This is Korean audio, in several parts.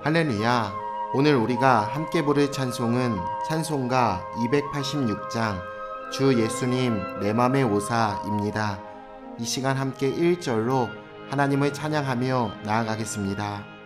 할렐루야. 오늘 우리가 함께 부를 찬송은 찬송가 286장 주 예수님 내 맘의 오사입니다. 이 시간 함께 1절로 하나님을 찬양하며 나아가겠습니다.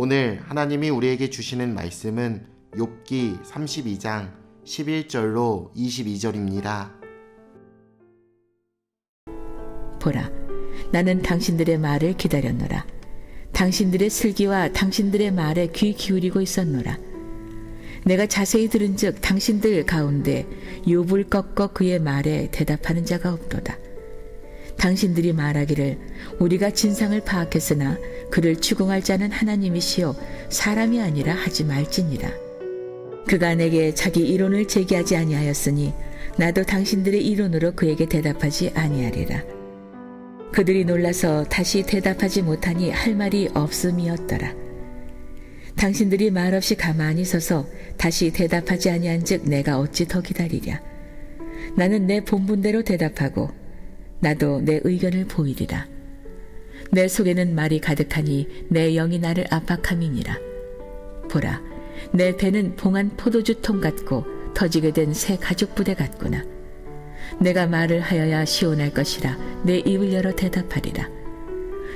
오늘 하나님이 우리에게 주시는 말씀은 욥기 32장 11절로 22절입니다. 보라, 나는 당신들의 말을 기다렸노라. 당신들의 슬기와 당신들의 말에 귀 기울이고 있었노라. 내가 자세히 들은즉 당신들 가운데 욥을 꺾어 그의 말에 대답하는 자가 없도다. 당신들이 말하기를 우리가 진상을 파악했으나 그를 추궁할 자는 하나님이시요 사람이 아니라 하지 말지니라. 그가 내게 자기 이론을 제기하지 아니하였으니 나도 당신들의 이론으로 그에게 대답하지 아니하리라. 그들이 놀라서 다시 대답하지 못하니 할 말이 없음이었더라. 당신들이 말없이 가만히 서서 다시 대답하지 아니한즉 내가 어찌 더 기다리랴. 나는 내 본분대로 대답하고 나도 내 의견을 보이리라. 내 속에는 말이 가득하니 내 영이 나를 압박함이니라. 보라, 내 배는 봉한 포도주통 같고 터지게 된 새 가죽부대 같구나. 내가 말을 하여야 시원할 것이라 내 입을 열어 대답하리라.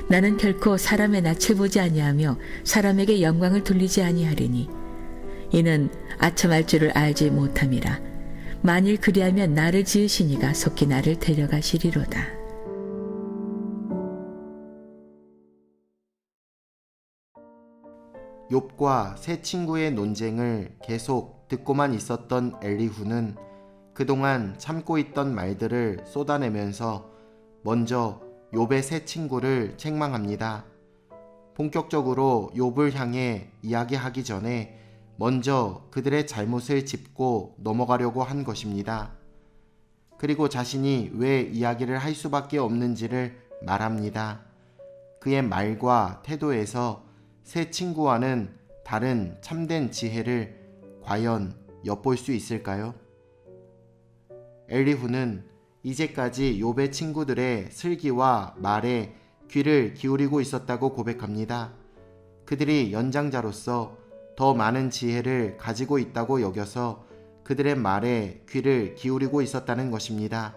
나는 결코 사람의 낯을 보지 아니하며 사람에게 영광을 돌리지 아니하리니 이는 아첨할 줄을 알지 못함이라. 만일 그리하면 나를 지으시니가 속히 나를 데려가시리로다. 욥과 세 친구의 논쟁을 계속 듣고만 있었던 엘리후는 그동안 참고 있던 말들을 쏟아내면서 먼저 욥의 세 친구를 책망합니다. 본격적으로 욥을 향해 이야기하기 전에 먼저 그들의 잘못을 짚고 넘어가려고 한 것입니다. 그리고 자신이 왜 이야기를 할 수밖에 없는지를 말합니다. 그의 말과 태도에서 세 친구와는 다른 참된 지혜를 과연 엿볼 수 있을까요? 엘리후는 이제까지 욥의 친구들의 슬기와 말에 귀를 기울이고 있었다고 고백합니다. 그들이 연장자로서 더 많은 지혜를 가지고 있다고 여겨서 그들의 말에 귀를 기울이고 있었다는 것입니다.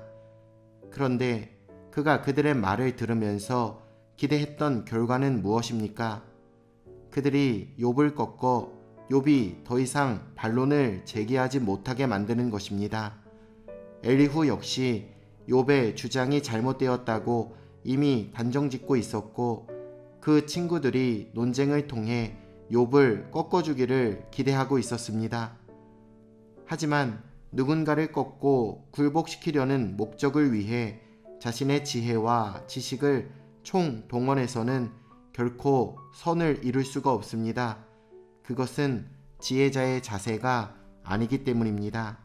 그런데 그가 그들의 말을 들으면서 기대했던 결과는 무엇입니까? 그들이 욥을 꺾어 욥이 더 이상 반론을 제기하지 못하게 만드는 것입니다. 엘리후 역시 욥의 주장이 잘못되었다고 이미 단정짓고 있었고 그 친구들이 논쟁을 통해 욥을 꺾어주기를 기대하고 있었습니다. 하지만 누군가를 꺾고 굴복시키려는 목적을 위해 자신의 지혜와 지식을 총동원해서는 결코 선을 이룰 수가 없습니다. 그것은 지혜자의 자세가 아니기 때문입니다.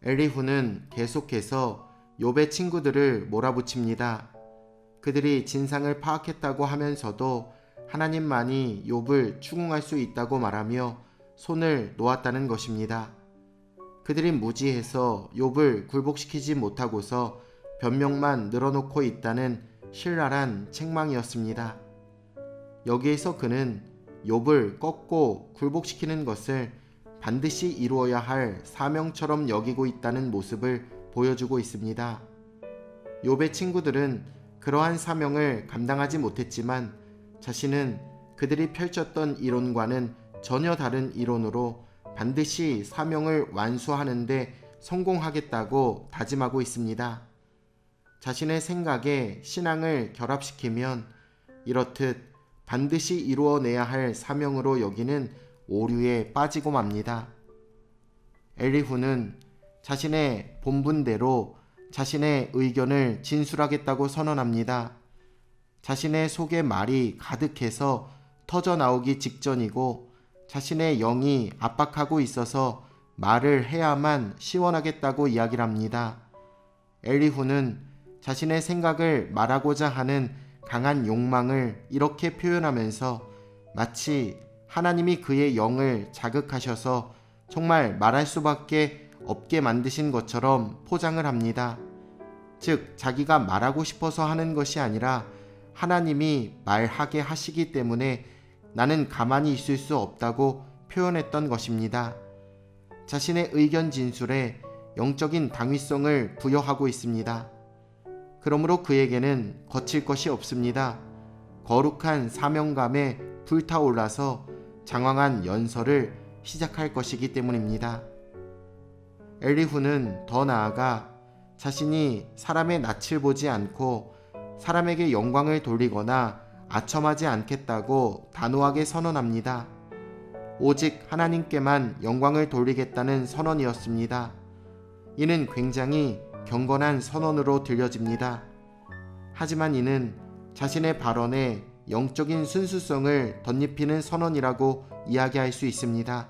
엘리후는 계속해서 욥의 친구들을 몰아붙입니다. 그들이 진상을 파악했다고 하면서도 하나님만이 욥을 추궁할 수 있다고 말하며 손을 놓았다는 것입니다. 그들이 무지해서 욥을 굴복시키지 못하고서 변명만 늘어놓고 있다는 신랄한 책망이었습니다. 여기에서 그는 욥을 꺾고 굴복시키는 것을 반드시 이루어야 할 사명처럼 여기고 있다는 모습을 보여주고 있습니다. 욥의 친구들은 그러한 사명을 감당하지 못했지만 자신은 그들이 펼쳤던 이론과는 전혀 다른 이론으로 반드시 사명을 완수하는 데 성공하겠다고 다짐하고 있습니다. 자신의 생각에 신앙을 결합시키면 이렇듯 반드시 이루어내야 할 사명으로 여기는 오류에 빠지고 맙니다. 엘리후는 자신의 본분대로 자신의 의견을 진술하겠다고 선언합니다. 자신의 속에 말이 가득해서 터져 나오기 직전이고 자신의 영이 압박하고 있어서 말을 해야만 시원하겠다고 이야기를 합니다. 엘리후는 자신의 생각을 말하고자 하는 강한 욕망을 이렇게 표현하면서 마치 하나님이 그의 영을 자극하셔서 정말 말할 수밖에 없게 만드신 것처럼 포장을 합니다. 즉, 자기가 말하고 싶어서 하는 것이 아니라 하나님이 말하게 하시기 때문에 나는 가만히 있을 수 없다고 표현했던 것입니다. 자신의 의견 진술에 영적인 당위성을 부여하고 있습니다. 그러므로 그에게는 거칠 것이 없습니다. 거룩한 사명감에 불타올라서 장황한 연설을 시작할 것이기 때문입니다. 엘리후는 더 나아가 자신이 사람의 낯을 보지 않고 사람에게 영광을 돌리거나 아첨하지 않겠다고 단호하게 선언합니다. 오직 하나님께만 영광을 돌리겠다는 선언이었습니다. 이는 굉장히 경건한 선언으로 들려집니다. 하지만 이는 자신의 발언에 영적인 순수성을 덧입히는 선언이라고 이야기할 수 있습니다.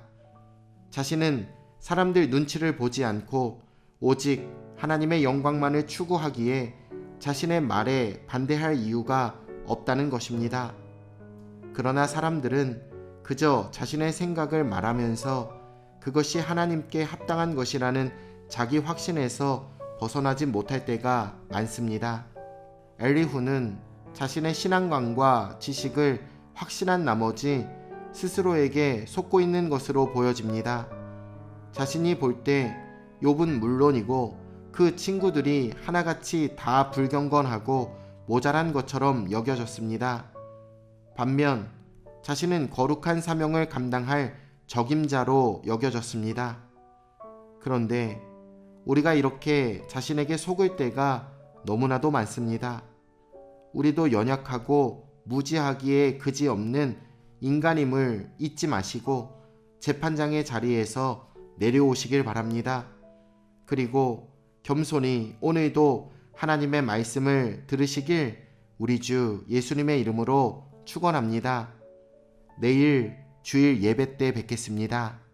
자신은 사람들 눈치를 보지 않고 오직 하나님의 영광만을 추구하기에 자신의 말에 반대할 이유가 없다는 것입니다. 그러나 사람들은 그저 자신의 생각을 말하면서 그것이 하나님께 합당한 것이라는 자기 확신에서 벗어나지 못할 때가 많습니다. 엘리후는 자신의 신앙관과 지식을 확신한 나머지 스스로에게 속고 있는 것으로 보여집니다. 자신이 볼 때 욥은 물론이고 그 친구들이 하나같이 다 불경건하고 모자란 것처럼 여겨졌습니다. 반면 자신은 거룩한 사명을 감당할 적임자로 여겨졌습니다. 그런데 우리가 이렇게 자신에게 속을 때가 너무나도 많습니다. 우리도 연약하고 무지하기에 그지없는 인간임을 잊지 마시고 재판장의 자리에서 내려오시길 바랍니다. 그리고 겸손히 오늘도 하나님의 말씀을 들으시길 우리 주 예수님의 이름으로 축원합니다. 내일 주일 예배 때 뵙겠습니다.